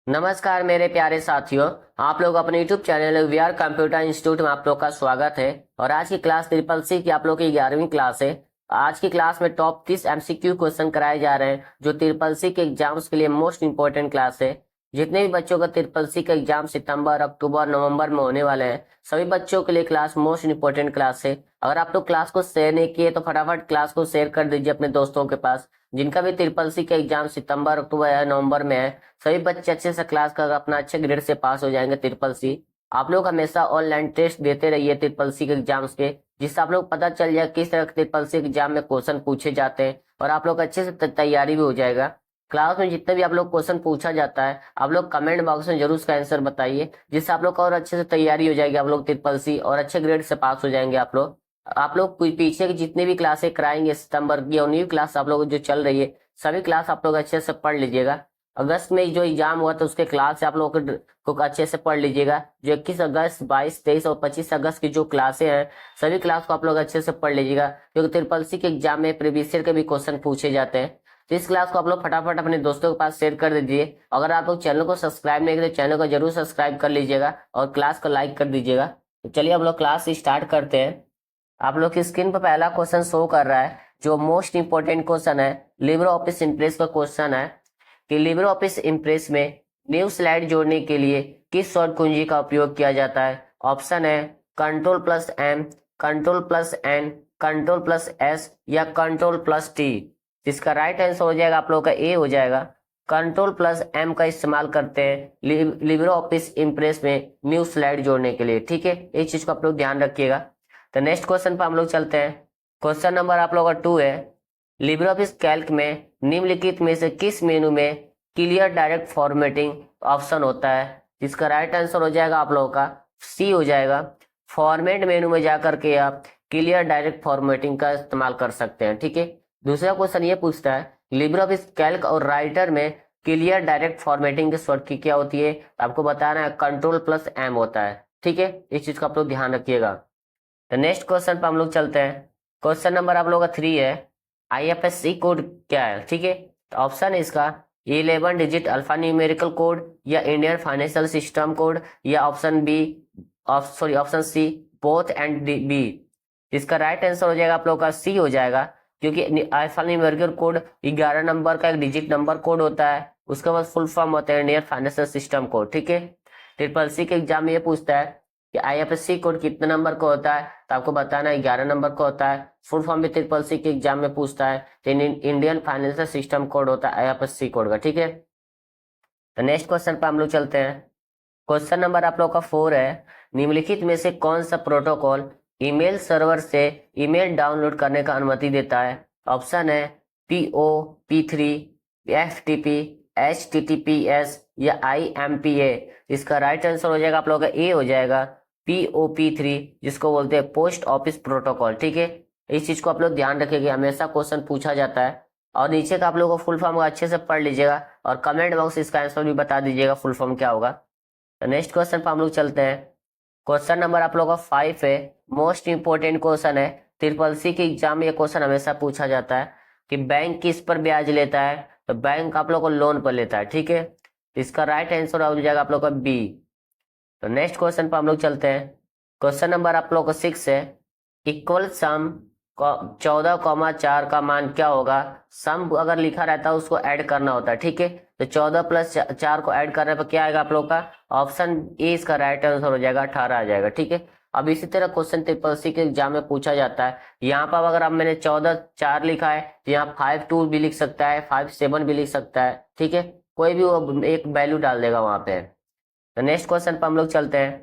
नमस्कार मेरे प्यारे साथियों। आप लोग अपने YouTube channel VR computer institute में आप लोग का स्वागत है। और आज की क्लास ट्रिपल सी की आप लोग की 11वीं क्लास है। आज की क्लास में टॉप 30 MCQ क्वेश्चन कराए जा रहे हैं जो ट्रिपल सी के एग्जाम्स के लिए मोस्ट इंपॉर्टेंट क्लास है। जितने भी बच्चों का ट्रिपल सी का एग्जाम सितंबर, अक्टूबर, नवंबर में होने वाले हैं, सभी बच्चों के लिए क्लास मोस्ट इंपॉर्टेंट क्लास है। अगर आप लोग क्लास को शेयर नहीं किए तो फटाफट क्लास को शेयर कर दीजिए अपने दोस्तों के पास जिनका भी ट्रिपल सी का एग्जाम सितंबर, अक्टूबर या नवंबर में है। सभी बच्चे अच्छे से क्लास कर अपना अच्छे ग्रेड से पास हो जाएंगे ट्रिपल सी। आप लोग हमेशा ऑनलाइन टेस्ट देते रहिए ट्रिपल सी के एग्जाम्स के, जिससे आप लोग पता चल जाए किस तरह के ट्रिपल सी एग्जाम में क्वेश्चन पूछे जाते हैं और आप लोग अच्छे से तैयारी भी हो जाएगा। क्लास में जितने भी आप लोग क्वेश्चन पूछा जाता है आप लोग कमेंट बॉक्स में जरूर उसका आंसर बताइए, जिससे आप लोग का और अच्छे से तैयारी हो जाएगी, आप लोग ट्रिपल सी और अच्छे ग्रेड से पास हो जाएंगे। आप लोग पीछे की जितनी भी क्लासें कराएंगे सितंबर की, और न्यू क्लास आप लोग जो चल रही है सभी क्लास आप लोग अच्छे से पढ़ लीजिएगा। अगस्त में जो एग्जाम हुआ था उसके क्लास आप लोग को अच्छे से पढ़ लीजिएगा। जो 21 अगस्त, 22, 23 और 25 अगस्त की जो क्लासें हैं सभी क्लास को आप लोग अच्छे से पढ़ लीजिएगा, क्योंकि ट्रिपल सी के एग्जाम में प्रीवियस ईयर के भी क्वेश्चन पूछे जाते हैं। तो इस क्लास को आप लोग फटाफट अपने दोस्तों के पास शेयर कर दीजिए। अगर आप लोग चैनल को सब्सक्राइब नहीं करें तो चैनल को जरूर सब्सक्राइब कर लीजिएगा और क्लास को लाइक कर दीजिएगा। तो चलिए हम लोग क्लास स्टार्ट करते हैं। आप लोग की स्क्रीन पर पहला क्वेश्चन शो कर रहा है जो मोस्ट इंपोर्टेंट क्वेश्चन है, लिब्रे ऑफिस इम्प्रेस का क्वेश्चन है कि लिब्रे ऑफिस इम्प्रेस में न्यू स्लाइड जोड़ने के लिए किस शॉर्ट कुंजी का उपयोग किया जाता है। ऑप्शन है Ctrl+M, Ctrl+N, Ctrl+S या Ctrl+T। इसका राइट आंसर हो जाएगा आप लोग का ए हो जाएगा। Ctrl+M का इस्तेमाल करते हैं लिब्रे ऑफिस इम्प्रेस में न्यू स्लाइड जोड़ने के लिए। ठीक है, इस चीज को आप लोग ध्यान रखिएगा। तो नेक्स्ट क्वेश्चन पर हम लोग चलते हैं। क्वेश्चन नंबर आप लोग का 2 है, लिब्रे ऑफिस कैल्क में निम्नलिखित में से किस मेनू में क्लियर डायरेक्ट फॉर्मेटिंग ऑप्शन होता है। जिसका राइट आंसर हो जाएगा आप लोगों का सी हो जाएगा। फॉर्मेट मेनू में जाकर के आप क्लियर डायरेक्ट फॉर्मेटिंग का इस्तेमाल कर सकते हैं। ठीक है, दूसरा क्वेश्चन ये पूछता है लिब्रे ऑफिस कैल्क और राइटर में क्लियर डायरेक्ट फॉर्मेटिंग की शॉर्ट की क्या होती है। आपको बताना है Ctrl+M होता है। ठीक है, इस चीज का आप लोग ध्यान रखिएगा। तो नेक्स्ट क्वेश्चन पर हम लोग चलते हैं। क्वेश्चन नंबर आप लोगों का 3 है, IFSC कोड क्या है। ठीक है, तो ऑप्शन है इसका 11 डिजिट अल्फा न्यूमेरिकल कोड या इंडियन फाइनेंशियल सिस्टम कोड या option C both and B. इसका राइट आंसर हो जाएगा आप लोग का सी हो जाएगा, क्योंकि अल्फा न्यूमेरिकल कोड 11 नंबर का एक डिजिट नंबर कोड होता है, उसके बाद फुल फॉर्म होता है इंडियन फाइनेंशियल सिस्टम कोड। ठीक है, ट्रिपल सी के एग्जाम में ये पूछता है कि IFSC कोड कितने नंबर का होता है, तो आपको बताना है 11 नंबर का होता है। फुल फॉर्म भी ट्रिपल सी के एग्जाम में पूछता है तो इंडियन फाइनेंशियल सिस्टम कोड होता है IFSC कोड का। ठीक है, तो नेक्स्ट क्वेश्चन पर हम लोग चलते हैं। क्वेश्चन नंबर आप लोग का 4 है, निम्नलिखित में से कौन सा प्रोटोकॉल ईमेल सर्वर से ईमेल डाउनलोड करने का अनुमति देता है। ऑप्शन है POP3, FTP, HTTPS या IMPA। इसका राइट आंसर हो जाएगा आप लोगों का ए हो जाएगा POP3, जिसको बोलते हैं पोस्ट ऑफिस प्रोटोकॉल। ठीक है, इस चीज को आप लोग ध्यान रखिएगा, हमेशा क्वेश्चन पूछा जाता है। और नीचे का आप लोगों को फुल फॉर्म अच्छे से पढ़ लीजिएगा और कमेंट बॉक्स इसका आंसर भी बता दीजिएगा फुल फॉर्म क्या होगा। तो नेक्स्ट क्वेश्चन पर हम लोग चलते हैं। क्वेश्चन नंबर आप लोगों का 5 है, मोस्ट इंपोर्टेंट क्वेश्चन है, ट्रिपल सी के एग्जाम में ये क्वेश्चन हमेशा पूछा जाता है कि बैंक किस पर ब्याज लेता है। तो बैंक आप लोग को लोन पर लेता है। ठीक है, इसका राइट आंसर हो जाएगा आप लोग का बी। तो नेक्स्ट क्वेश्चन पर हम लोग चलते हैं। क्वेश्चन नंबर आप लोग का 6 है, इक्वल सम 14,4 का मान क्या होगा। सम अगर लिखा रहता है उसको ऐड करना होता है। ठीक है, तो 14+4 को ऐड करने पर क्या आएगा आप लोग का ऑप्शन ए, इसका राइट आंसर हो जाएगा 18 आ जाएगा। ठीक है, अब इसी तरह क्वेश्चन ट्रिपल सी के एग्जाम में पूछा जाता है। यहाँ पर अगर अब मैंने 14,4 लिखा है तो यहाँ 5,2 भी लिख सकता है, 5,7 भी लिख सकता है। ठीक है, कोई भी वो एक वैल्यू डाल देगा वहां पे। तो नेक्स्ट क्वेश्चन पर हम लोग चलते हैं।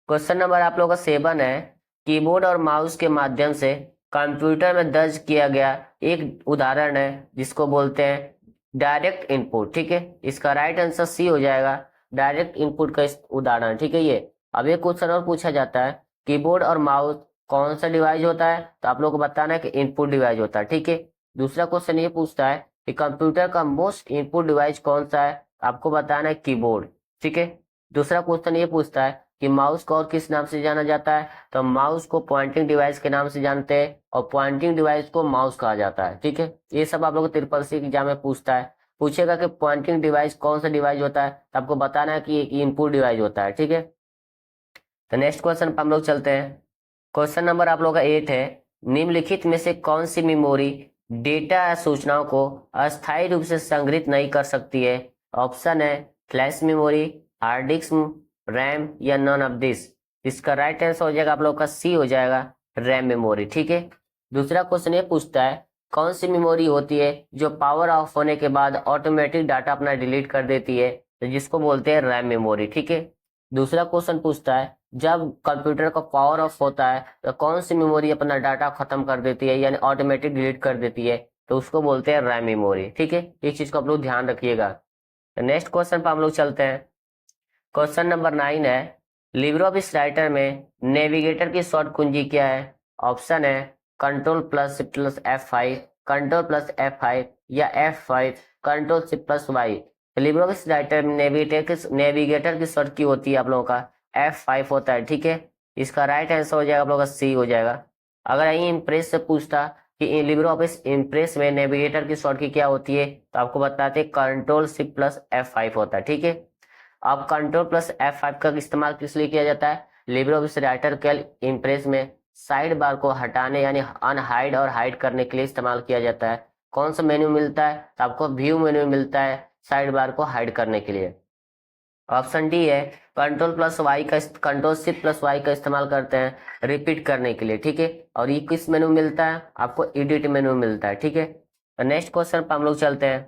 क्वेश्चन नंबर आप लोग का 7 है, कीबोर्ड और माउस के माध्यम से कंप्यूटर में दर्ज किया गया एक उदाहरण है जिसको बोलते हैं डायरेक्ट इनपुट। ठीक है, इसका राइट आंसर सी हो जाएगा, डायरेक्ट इनपुट का उदाहरण। ठीक है, ये अब एक क्वेश्चन और पूछा जाता है, कीबोर्ड और माउस कौन सा डिवाइस होता है, तो आप लोग को बताना है कि इनपुट डिवाइस होता है। ठीक है, दूसरा क्वेश्चन ये पूछता है कि कंप्यूटर का मोस्ट इनपुट डिवाइस कौन सा है, आपको बताना है कीबोर्ड। ठीक है, दूसरा क्वेश्चन ये पूछता है कि माउस को और किस नाम से जाना जाता है, तो माउस को पॉइंटिंग डिवाइस के नाम से जानते हैं और पॉइंटिंग डिवाइस को माउस कहा जाता है। ठीक है, ये सब आप लोग ट्रिपल सी एग्जाम में पूछता है। पूछेगा कि पॉइंटिंग डिवाइस कौन सा डिवाइस होता है, तो आपको बताना है कि एक इनपुट डिवाइस होता है। ठीक है, तो नेक्स्ट क्वेश्चन पर हम लोग चलते हैं। क्वेश्चन नंबर आप लोग का 8 है, निम्नलिखित में से कौन सी मेमोरी डेटा या सूचनाओं को अस्थायी रूप से संग्रहित नहीं कर सकती है? ऑप्शन है flash memory, hard disk, RAM या नॉन ऑफ दिस। इसका राइट आंसर हो जाएगा आप लोग का सी हो जाएगा, रैम मेमोरी। ठीक है, दूसरा क्वेश्चन ये पूछता है कौन सी मेमोरी होती है जो पावर ऑफ होने के बाद ऑटोमेटिक डाटा अपना डिलीट कर देती है, तो जिसको बोलते हैं रैम मेमोरी। ठीक है, दूसरा क्वेश्चन पूछता है जब कंप्यूटर का पावर ऑफ होता है तो कौन सी मेमोरी अपना डाटा खत्म कर देती है यानी ऑटोमेटिक डिलीट कर देती है, तो उसको बोलते हैं रैम मेमोरी। ठीक है, इस चीज को आप लोग ध्यान रखिएगा। तो नेक्स्ट क्वेश्चन पर हम लोग चलते हैं। क्वेश्चन नंबर 9 है, लिब्रे ऑफिस राइटर में नेविगेटर की शॉर्ट कुंजी क्या है? ऑप्शन है Ctrl+Shift+F5, Ctrl+F5 या F5, Ctrl+Shift+Y। Libre office writer में नेविगेटर की शॉर्ट की होती है आप लोगों का F5 होता है। ठीक है, इसका राइट आंसर हो जाएगा आप लोगों का सी हो जाएगा। अगर यही इम्प्रेस से पूछता कि लिब्रे ऑफिस इम्प्रेस में नेविगेटर की शॉर्ट की क्या होती है, तो आपको बताते Ctrl+Shift+F5 होता है। ठीक है, अब Ctrl+F5 का इस्तेमाल किस लिए किया जाता है? लिब्रे ऑफिस राइटर के इम्प्रेस में साइड बार को हटाने यानी अनहाइड और हाइड करने के लिए इस्तेमाल किया जाता है। कौन सा मेन्यू मिलता है? तो आपको व्यू मेन्यू मिलता है साइड बार को हाइड करने के लिए। ऑप्शन डी है Ctrl+Y का इस्तेमाल करते हैं रिपीट करने के लिए। ठीक है, और ये किस मेनू मिलता है? आपको एडिट मेनू मिलता है। ठीक है, तो नेक्स्ट क्वेश्चन पर हम लोग चलते हैं।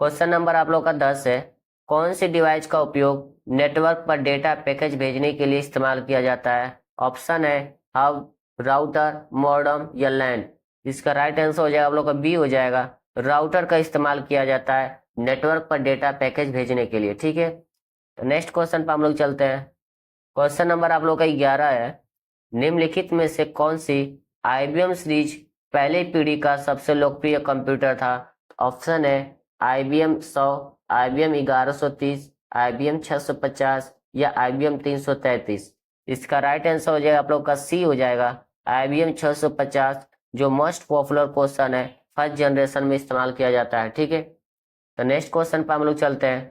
क्वेश्चन नंबर आप लोग का 10 है, कौन सी डिवाइस का उपयोग नेटवर्क पर डेटा पैकेज भेजने के लिए इस्तेमाल किया जाता है? ऑप्शन है हब, राउटर, मॉडेम या लैन। इसका राइट आंसर हो जाएगा आप लोग का बी हो जाएगा, राउटर का इस्तेमाल किया जाता है नेटवर्क पर डेटा पैकेज भेजने के लिए। ठीक है, तो नेक्स्ट क्वेश्चन पर हम लोग चलते हैं। क्वेश्चन नंबर आप लोग का 11 है, निम्नलिखित में से कौन सी IBM सीरीज पहले पीढ़ी का सबसे लोकप्रिय कंप्यूटर था? ऑप्शन है IBM 100, IBM 1130, IBM 650 या IBM 333। इसका राइट आंसर हो जाएगा आप लोग का सी हो जाएगा, IBM 650, जो मोस्ट पॉपुलर क्वेश्चन है, फर्स्ट जनरेशन में इस्तेमाल किया जाता है। ठीक है, तो नेक्स्ट क्वेश्चन पर हम लोग चलते हैं।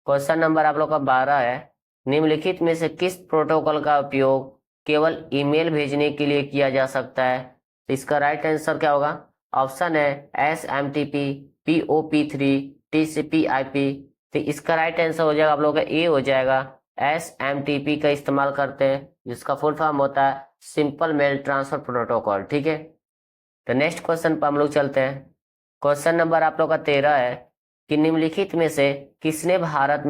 क्वेश्चन नंबर आप लोग का 12 है, निम्नलिखित में से किस प्रोटोकॉल का उपयोग केवल ईमेल भेजने के लिए किया जा सकता है? तो इसका राइट आंसर क्या होगा? ऑप्शन है SMTP, POP3, TCP/IP। तो इसका राइट आंसर हो जाएगा आप लोग का ए हो जाएगा, SMTP का इस्तेमाल करते हैं, जिसका फुल फॉर्म होता है सिंपल मेल ट्रांसफर प्रोटोकॉल। ठीक है, तो नेक्स्ट क्वेश्चन पर हम लोग चलते हैं। क्वेश्चन नंबर आप लोग का 13 है कि निम्नलिखित में से किसने भारत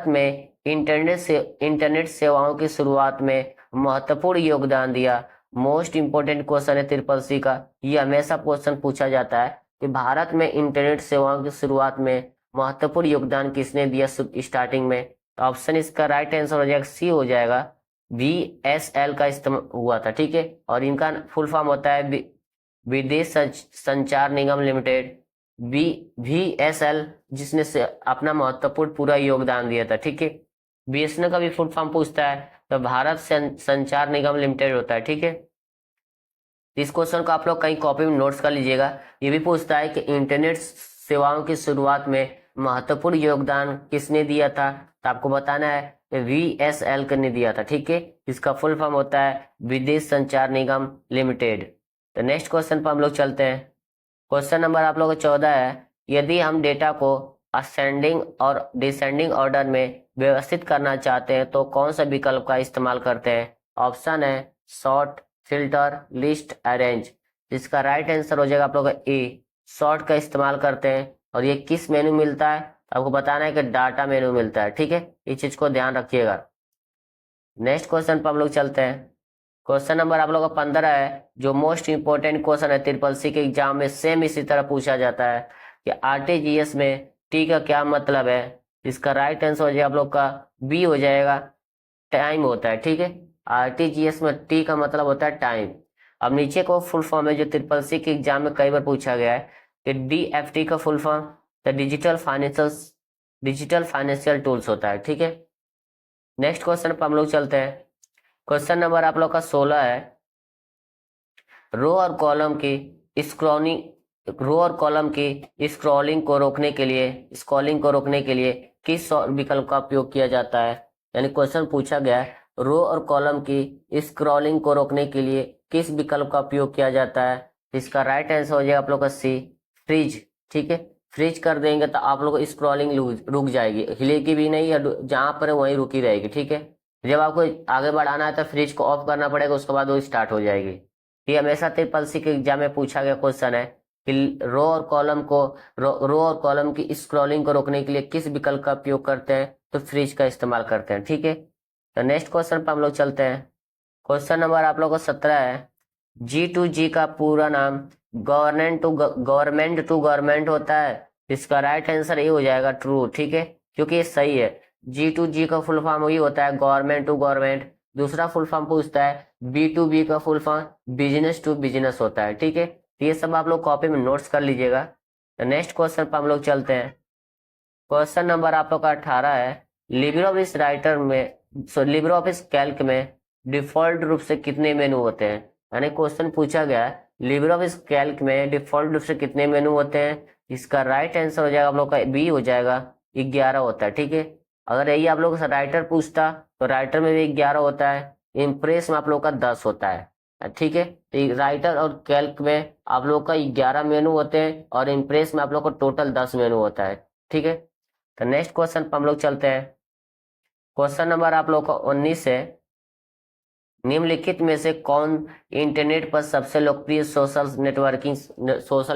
में इंटरनेट सेवाओं की शुरुआत में महत्वपूर्ण योगदान दिया? मोस्ट इंपोर्टेंट क्वेश्चन है ट्रिपल सी का, ये हमेशा क्वेश्चन पूछा जाता है कि भारत में इंटरनेट सेवाओं की शुरुआत में महत्वपूर्ण योगदान किसने दिया स्टार्टिंग में? तो ऑप्शन इसका राइट आंसर हो जाएगा सी हो जाएगा, VSL का इस्तेमाल हुआ था। ठीक है, और इनका फुल फॉर्म होता है विदेश संचार निगम लिमिटेड, VSL, जिसने से अपना महत्वपूर्ण पूरा योगदान दिया था। ठीक है, BSNL का भी फुल फॉर्म पूछता है तो भारत संचार निगम लिमिटेड होता है। ठीक है, इस क्वेश्चन को आप लोग कहीं कॉपी में नोट्स कर लीजिएगा। ये भी पूछता है कि इंटरनेट सेवाओं की शुरुआत में महत्वपूर्ण योगदान किसने दिया था? तो आपको बताना है VSL ने दिया था। ठीक है, इसका फुल फॉर्म होता है विदेश संचार निगम लिमिटेड। तो नेक्स्ट क्वेश्चन पर हम लोग चलते हैं। क्वेश्चन नंबर आप लोग का 14 है, यदि हम डेटा को असेंडिंग और डिसेंडिंग ऑर्डर में व्यवस्थित करना चाहते हैं तो कौन सा विकल्प का इस्तेमाल करते हैं? ऑप्शन है सॉर्ट, फिल्टर, लिस्ट, अरेंज। इसका राइट आंसर हो जाएगा आप लोग का ए, सॉर्ट का इस्तेमाल करते हैं। और ये किस मेनू मिलता है? आपको बताना है कि डाटा मेनू मिलता है। ठीक है, इस चीज को ध्यान रखिएगा। नेक्स्ट क्वेश्चन पर हम लोग चलते हैं। क्वेश्चन नंबर आप लोग का 15 है, जो मोस्ट इंपोर्टेंट क्वेश्चन है ट्रिपल सी के एग्जाम में सेम इसी तरह पूछा जाता है कि RTGS में टी का क्या मतलब है? इसका राइट आंसर हो जाएगा आप लोग का बी हो जाएगा, टाइम होता है। ठीक है, RTGS में टी का मतलब होता है टाइम। अब नीचे को फुल फॉर्म है जो ट्रिपल सी के एग्जाम में कई बार पूछा गया है कि DFT का full form the digital financial tools होता है। ठीक है, नेक्स्ट क्वेश्चन पर हम लोग चलते हैं। क्वेश्चन नंबर आप लोग का 16 है, रो और कॉलम की रो और कॉलम की स्क्रॉलिंग को रोकने के लिए किस विकल्प का उपयोग किया जाता है। यानी क्वेश्चन पूछा गया है, रो और कॉलम की स्क्रॉलिंग को रोकने के लिए किस विकल्प का उपयोग किया जाता है। इसका राइट आंसर हो जाएगा आप लोग का सी, फ्रीज। ठीक है, फ्रीज कर देंगे तो आप लोग को स्क्रॉलिंग रुक जाएगी, हिलेगी भी नहीं, या जहां पर है वहीं रुकी रहेगी। ठीक है, जब आपको आगे बढ़ाना है तो फ्रिज को ऑफ करना पड़ेगा, उसके बाद वो स्टार्ट हो जाएगी। ये हमेशा ट्रिपल सी के एग्जाम में पूछा गया क्वेश्चन है कि रो और कॉलम की स्क्रॉलिंग को रोकने के लिए किस विकल्प का उपयोग करते हैं, तो फ्रिज का इस्तेमाल करते हैं। ठीक है, तो नेक्स्ट क्वेश्चन पर हम लोग चलते हैं। क्वेश्चन नंबर आप लोग को 17 है। G2G का पूरा नाम गवर्नमेंट होता है। इसका राइट आंसर ये हो जाएगा ट्रू। ठीक है, क्योंकि ये सही है। G2G का फुल फॉर्म वही होता है, गवर्नमेंट टू गवर्नमेंट। दूसरा फुल फॉर्म पूछता है B2B का full form business to business होता है। ठीक है, तो ये सब आप लोग कॉपी में नोट्स कर लीजिएगा। तो नेक्स्ट क्वेश्चन पर हम लोग चलते हैं। क्वेश्चन नंबर आप लोग का 18 है। लिब्रे ऑफिस कैल्क में डिफॉल्ट रूप से कितने मेनू होते हैं। यानी क्वेश्चन पूछा गया है लिब्रे ऑफिस कैल्क में डिफॉल्ट रूप से कितने मेनू होते हैं। इसका राइट आंसर हो जाएगा आप लोग का बी, हो जाएगा 11 होता है। ठीक है, अगर यही आप लोग से राइटर पूछता तो राइटर में भी 11 होता है, इम्प्रेस में आप लोग का 10 होता है। ठीक है, तो राइटर और कैल्क में आप लोग का 11 मेनू होते हैं और इम्प्रेस में आप लोग का टोटल 10 मेनू होता है। ठीक है, तो नेक्स्ट क्वेश्चन पर हम लोग चलते हैं। क्वेश्चन नंबर आप लोग का 19 है। निम्नलिखित में से कौन इंटरनेट पर सबसे लोकप्रिय सोशल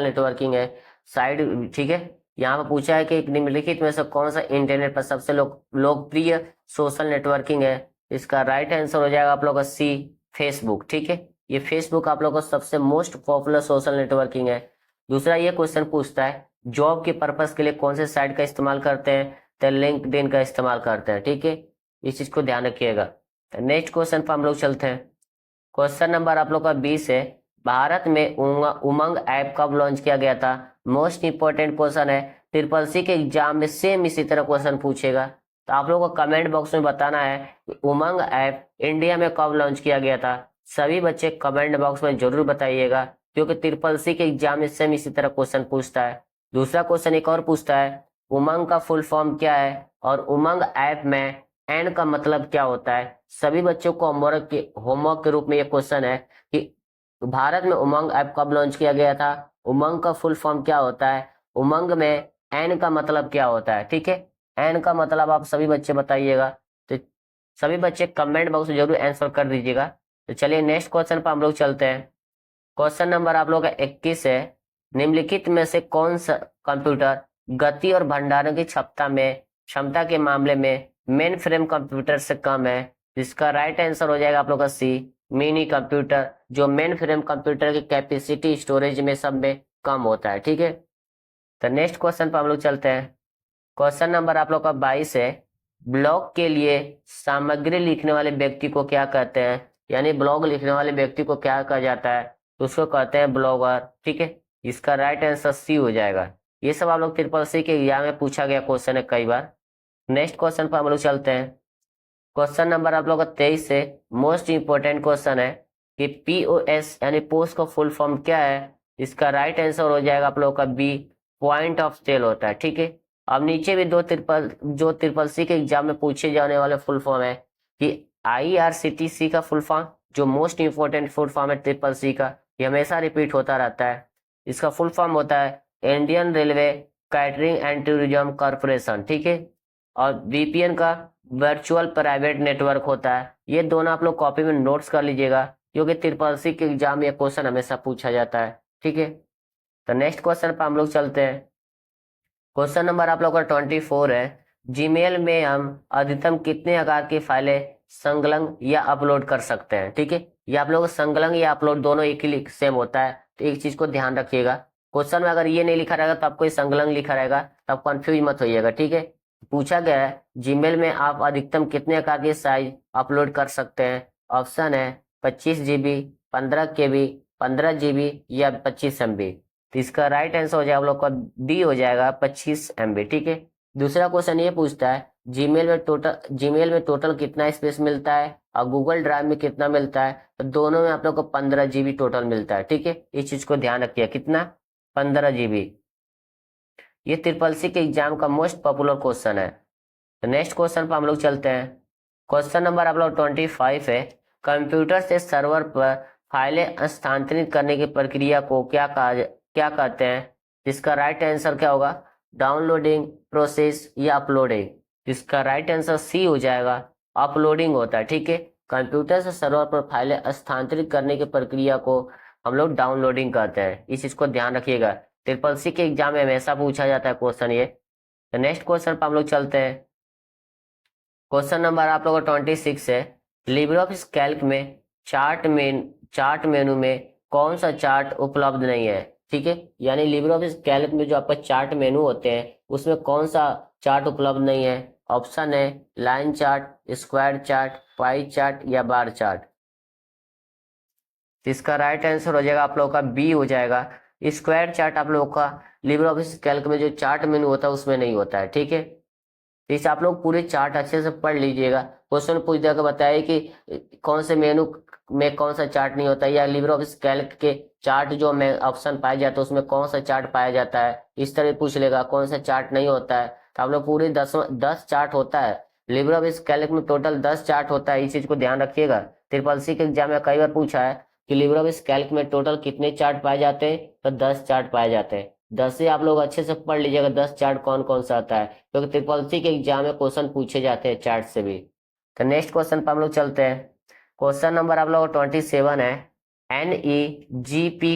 नेटवर्किंग है साइट। ठीक है, यहाँ पर पूछा है कि निम्नलिखित में से कौन सा इंटरनेट पर सबसे लोकप्रिय सोशल नेटवर्किंग है। इसका राइट आंसर हो जाएगा आप लोग का सी, फेसबुक। ठीक है, ये फेसबुक आप लोग का सबसे मोस्ट पॉपुलर सोशल नेटवर्किंग है। दूसरा ये क्वेश्चन पूछता है जॉब के पर्पस के लिए कौन से साइट का इस्तेमाल करते हैं, तो लिंक्डइन का इस्तेमाल करते हैं। ठीक है, इस चीज को ध्यान रखिएगा। नेक्स्ट क्वेश्चन पर हम लोग चलते हैं। क्वेश्चन नंबर आप लोग का 20 है। भारत में उमंग ऐप कब लॉन्च किया गया था। मोस्ट इंपोर्टेंट क्वेश्चन है, ट्रिपल सी के एग्जाम में सेम इसी तरह क्वेश्चन पूछेगा। तो आप लोगों को कमेंट बॉक्स में बताना है कि उमंग ऐप इंडिया में कब लॉन्च किया गया था। सभी बच्चे कमेंट बॉक्स में जरूर बताइएगा, क्योंकि ट्रिपल सी के एग्जाम में सेम इसी तरह क्वेश्चन पूछता है। दूसरा क्वेश्चन एक और पूछता है, उमंग का फुल फॉर्म क्या है और उमंग ऐप में एन का मतलब क्या होता है। सभी बच्चों को होमवर्क के रूप में ये क्वेश्चन है कि भारत में उमंग ऐप कब लॉन्च किया गया था, उमंग का फुल फॉर्म क्या होता है, उमंग में एन का मतलब क्या होता है। ठीक है, एन का मतलब आप सभी बच्चे बताइएगा। तो सभी बच्चे कमेंट बॉक्स में जरूर आंसर कर दीजिएगा। तो चलिए नेक्स्ट क्वेश्चन पर हम लोग चलते हैं। क्वेश्चन नंबर आप लोग का 21 है। निम्नलिखित में से कौन सा कंप्यूटर गति और भंडारण की क्षमता के मामले में मेन फ्रेम कंप्यूटर से कम है। जिसका राइट आंसर हो जाएगा आप लोग का सी, मिनी कंप्यूटर, जो मेन फ्रेम कंप्यूटर की कैपेसिटी स्टोरेज में सब में कम होता है। ठीक है, तो नेक्स्ट क्वेश्चन पर हम लोग चलते हैं। क्वेश्चन नंबर आप लोग का 22 है। ब्लॉग के लिए सामग्री लिखने वाले व्यक्ति को क्या कहते हैं। यानी ब्लॉग लिखने वाले व्यक्ति को क्या कहा जाता है, तो उसको कहते हैं ब्लॉगर। ठीक है, इसका राइट आंसर सी हो जाएगा। ये सब आप लोग ट्रिपल सी के एग्जाम में पूछा गया क्वेश्चन है कई बार। नेक्स्ट क्वेश्चन पर हम लोग चलते हैं। क्वेश्चन नंबर आप लोग का 23 से मोस्ट इंपोर्टेंट क्वेश्चन है कि POS यानी पोस्ट का फुल फॉर्म क्या है। इसका राइट आंसर हो जाएगा आप लोग का बी, पॉइंट ऑफ सेल होता है। ठीक है, अब नीचे भी ट्रिपल सी के एग्जाम में पूछे जाने वाले फुल फॉर्म है कि IRCTC का फुल फॉर्म, जो मोस्ट इंपोर्टेंट फुल फॉर्म है ट्रिपल सी का, ये हमेशा रिपीट होता रहता है। इसका फुल फॉर्म होता है Indian railway catering and tourism corporation. ठीक है, और VPN का वर्चुअल प्राइवेट नेटवर्क होता है। ये दोनों आप लोग कॉपी में नोट्स कर लीजिएगा, क्योंकि ट्रिपल सी के एग्जाम में क्वेश्चन हमेशा पूछा जाता है। ठीक है, तो नेक्स्ट क्वेश्चन पर हम लोग चलते हैं। क्वेश्चन नंबर आप लोग का 24 है। जीमेल में हम अधिकतम कितने आकार की फाइलें संकलन या अपलोड कर सकते हैं। ठीक है, ये आप लोग संकलन या अपलोड दोनों एक ही सेम होता है, तो एक चीज को ध्यान रखिएगा। क्वेश्चन में अगर ये नहीं लिखा रहेगा तो आपको संकलन लिखा रहेगा, तब कंफ्यूज मत होइएगा। ठीक है, पूछा गया है जीमेल में आप अधिकतम कितने आकार की साइज अपलोड कर सकते हैं। ऑप्शन है 25 GB, 15 KB, 15 GB या 25 MB। तो इसका राइट आंसर हो जाएगा आप लोग का डी, हो जाएगा 25 MB। ठीक है, दूसरा क्वेश्चन ये पूछता है जीमेल में टोटल कितना स्पेस मिलता है और गूगल ड्राइव में कितना मिलता है। तो दोनों में आप लोग को 15 GB टोटल मिलता है। ठीक है, इस चीज को ध्यान रखिए, कितना 15 GB। ये ट्रिपल सी के एग्जाम का मोस्ट पॉपुलर क्वेश्चन है। तो नेक्स्ट क्वेश्चन पर हम लोग चलते हैं। क्वेश्चन नंबर आप लोग 25 है। कंप्यूटर से सर्वर पर फाइलें स्थानांतरित करने की प्रक्रिया को क्या कहते हैं? इसका राइट आंसर क्या होगा? डाउनलोडिंग, प्रोसेस या अपलोडिंग? इसका राइट आंसर सी हो जाएगा, अपलोडिंग होता है। ठीक है, कंप्यूटर से सर्वर पर फाइलें स्थानांतरित करने की प्रक्रिया को हम लोग डाउनलोडिंग करते हैं। इस चीज को ध्यान रखिएगा, ट्रिपल सी के एग्जाम में हमेशा पूछा जाता है क्वेश्चन ये। तो नेक्स्ट क्वेश्चन पर हम लोग चलते हैं। क्वेश्चन नंबर आप लोगों का 26 है। लिब्रे ऑफिस कैल्क में चार्ट मेनू में कौन सा चार्ट उपलब्ध नहीं है? ठीक है, यानी लिब्रे ऑफिस कैल्क में जो आपका चार्ट मेनू होते हैं उसमें कौन सा चार्ट उपलब्ध नहीं है? ऑप्शन है line chart, square chart, pie chart या बार चार्ट। इसका राइट आंसर हो जाएगा आप लोगों का बी हो जाएगा, स्क्वायर चार्ट। आप लोगों का लिब्रे ऑफिस कैल्क में जो चार्ट मेनू होता है उसमें नहीं होता है। ठीक है, तो इसे आप लोग पूरे चार्ट अच्छे से पढ़ लीजिएगा। क्वेश्चन पूछ देगा, बताइए कि कौन से मेनू में कौन सा चार्ट नहीं होता है, या लिब्रे ऑफिस कैल्क के चार्ट जो में ऑप्शन पाए जाते हैं उसमें कौन सा चार्ट पाया जाता है, इस तरह पूछ लेगा। कौन सा चार्ट नहीं होता है, तो आप लोग पूरे 10 चार्ट होता है लिब्रे ऑफिस कैल्क में, टोटल 10 चार्ट होता है। इस चीज को ध्यान रखिएगा। ट्रिपल सी के एग्जाम में कई बार पूछा है कि लिब्रे ऑफिस कैल्क में टोटल कितने चार्ट पाए जाते हैं, तो 10 चार्ट पाए जाते हैं। 10 से आप लोग अच्छे से पढ़ लीजिएगा 10 चार्ट कौन कौन सा आता है, क्योंकि ट्रिपल सी के एग्जाम में क्वेश्चन पूछे जाते हैं चार्ट से भी। तो नेक्स्ट क्वेश्चन पर हम लोग चलते हैं। क्वेश्चन नंबर आप लोग 27 है। एनईजीपी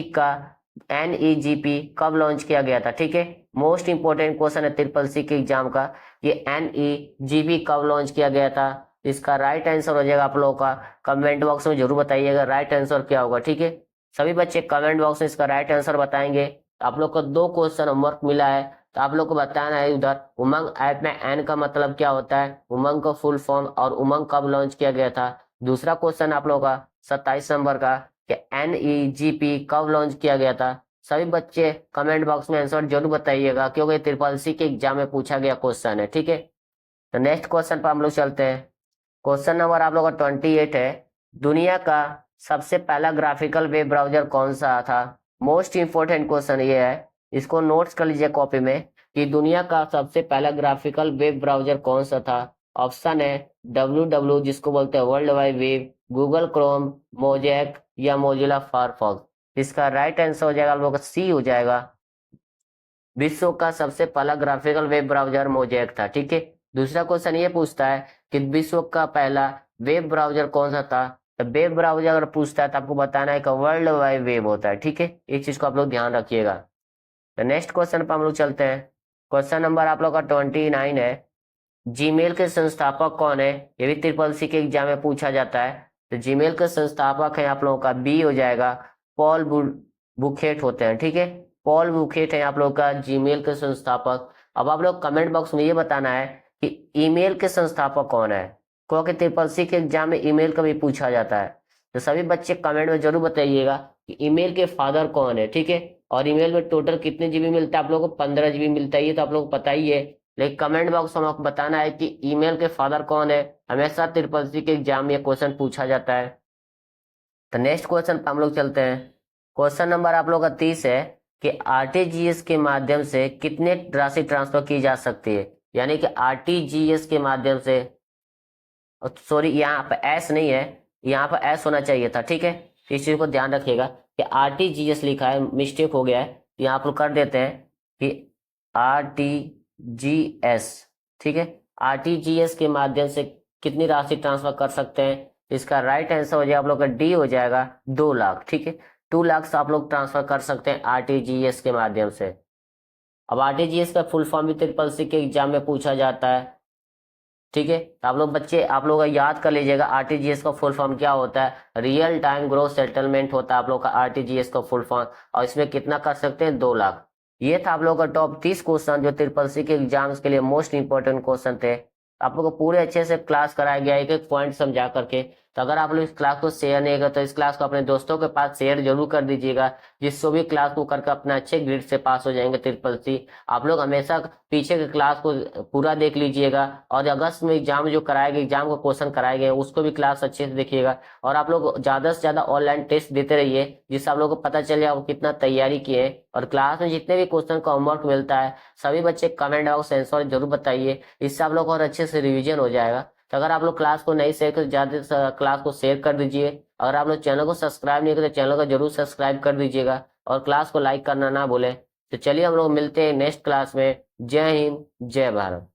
कब लॉन्च किया गया था? ठीक है, मोस्ट इंपोर्टेंट क्वेश्चन है ट्रिपल सी के एग्जाम का। ये एनईजीपी कब लॉन्च किया गया था? इसका राइट आंसर हो जाएगा आप लोगों का, कमेंट बॉक्स में जरूर बताइएगा राइट आंसर क्या होगा। ठीक है, सभी बच्चे कमेंट बॉक्स में इसका राइट आंसर बताएंगे। आप लोग को 2 क्वेश्चन होमवर्क मिला है, तो आप लोग को बताना है उधर उमंग ऐप में एन का मतलब क्या होता है, उमंग का फुल फॉर्म, और उमंग कब लॉन्च किया गया था। दूसरा क्वेश्चन आप लोग का 27 नंबर का कि एनईजीपी कब लॉन्च किया गया था। सभी बच्चे कमेंट बॉक्स में आंसर जरूर बताइएगा, क्योंकि ट्रिपल सी के एग्जाम में पूछा गया क्वेश्चन है। ठीक है, तो नेक्स्ट क्वेश्चन पर हम लोग चलते हैं। क्वेश्चन नंबर आप लोग का 28 है। दुनिया का सबसे पहला ग्राफिकल वेब ब्राउजर कौन सा था? मोस्ट इंपोर्टेंट क्वेश्चन ये है, इसको नोट्स कर लीजिए कॉपी में, कि दुनिया का सबसे पहला ग्राफिकल वेब ब्राउजर कौन सा था। ऑप्शन है www जिसको बोलते हैं world wide web, Google Chrome, mosaic या मोजिला फायरफॉक्स। इसका राइट आंसर हो जाएगा आप लोग का सी हो जाएगा, विश्व का सबसे पहला ग्राफिकल वेब ब्राउजर मोजैक था। ठीक है, दूसरा क्वेश्चन ये पूछता है कि विश्व का पहला वेब ब्राउजर कौन सा था। तो वेब ब्राउजर अगर पूछता है तो आपको बताना है कि वर्ल्ड वाइड वेब होता है। ठीक है, इस चीज को आप लोग ध्यान रखिएगा। तो नेक्स्ट क्वेश्चन पर हम लोग चलते हैं। क्वेश्चन नंबर आप लोग का 29 है। जीमेल के संस्थापक कौन है? ये भी ट्रिपल सी के एग्जाम में पूछा जाता है। तो जीमेल के संस्थापक है आप लोगों का बी हो जाएगा, पॉल बुखेट होते हैं। ठीक है, पॉल बुखेट है आप लोग का जीमेल के संस्थापक। अब आप लोग कमेंट बॉक्स में ये बताना है कि ईमेल के संस्थापक कौन है, क्योंकि ट्रिपल सी के एग्जाम में ईमेल का भी पूछा जाता है। तो सभी बच्चे कमेंट में जरूर बताइएगा कि ईमेल के फादर कौन है। ठीक है, और ईमेल में टोटल कितने जीबी मिलता है? आप लोगों को 15 जीबी मिलता है, ये तो आप लोग को पता ही है, लेकिन कमेंट बॉक्स में आपको बताना है कि ईमेल के फादर कौन है। हमेशा ट्रिपल सी के एग्जाम में क्वेश्चन पूछा जाता है। तो नेक्स्ट क्वेश्चन पर हम लोग चलते हैं। क्वेश्चन नंबर आप लोग का 30 है कि आरटीजीएस के माध्यम से कितने राशि ट्रांसफर की जा सकती है? यानी कि आरटीजीएस के माध्यम से, सॉरी यहाँ पर एस नहीं है, यहाँ पर एस होना चाहिए था। ठीक है, इस चीज को ध्यान रखिएगा कि आरटीजीएस लिखा है, मिस्टेक हो गया है, यहाँ पर कर देते हैं कि आरटीजीएस। ठीक है, आरटीजीएस के माध्यम से कितनी राशि ट्रांसफर कर सकते हैं? इसका राइट आंसर हो जाएगा आप लोग का डी हो जाएगा, 2 लाख। ठीक है, 2 लाख से आप लोग ट्रांसफर कर सकते हैं आरटीजीएस के माध्यम से। अब आरटीजीएस का फुल फॉर्म भी ट्रिपल सी के एग्जाम में पूछा जाता है। ठीक है, तो आप लोग बच्चे आप लोग याद कर लीजिएगा आरटीजीएस का फुल फॉर्म क्या होता है। रियल टाइम ग्रोथ सेटलमेंट होता है आप लोग का आरटीजीएस का फुल फॉर्म, और इसमें कितना कर सकते हैं? 2 लाख। ये था आप लोग का टॉप 30 क्वेश्चन जो ट्रिपल सी के एग्जाम्स के लिए मोस्ट इंपोर्टेंट क्वेश्चन थे। आप लोग को पूरे अच्छे से क्लास कराया गया, एक एक पॉइंट समझा करके। तो अगर आप लोग इस क्लास को शेयर नहीं करते तो इस क्लास को अपने दोस्तों के पास शेयर जरूर कर दीजिएगा, जिससे भी क्लास को करके अपना अच्छे ग्रेड से पास हो जाएंगे ट्रिपल सी। आप लोग हमेशा पीछे के क्लास को पूरा देख लीजिएगा, और अगस्त में एग्जाम जो कराएंगे, एग्जाम का क्वेश्चन कराए गए उसको भी क्लास अच्छे से देखिएगा। और आप लोग ज्यादा से ज्यादा ऑनलाइन टेस्ट देते रहिए, जिससे आप लोग को पता चल जाए आप कितना तैयारी किए हैं। और क्लास में जितने भी क्वेश्चन का होमवर्क मिलता है सभी बच्चे कमेंट बॉक्स आंसर जरूर बताइए, इससे आप लोग को और अच्छे से रिवीजन हो जाएगा। तो अगर आप लोग क्लास को नहीं शेयर कर, ज्यादा से क्लास को शेयर कर दीजिए। अगर आप लोग चैनल को सब्सक्राइब नहीं करते चैनल को जरूर सब्सक्राइब कर दीजिएगा, और क्लास को लाइक करना ना भूलें। तो चलिए हम लोग मिलते हैं नेक्स्ट क्लास में। जय हिंद, जय भारत।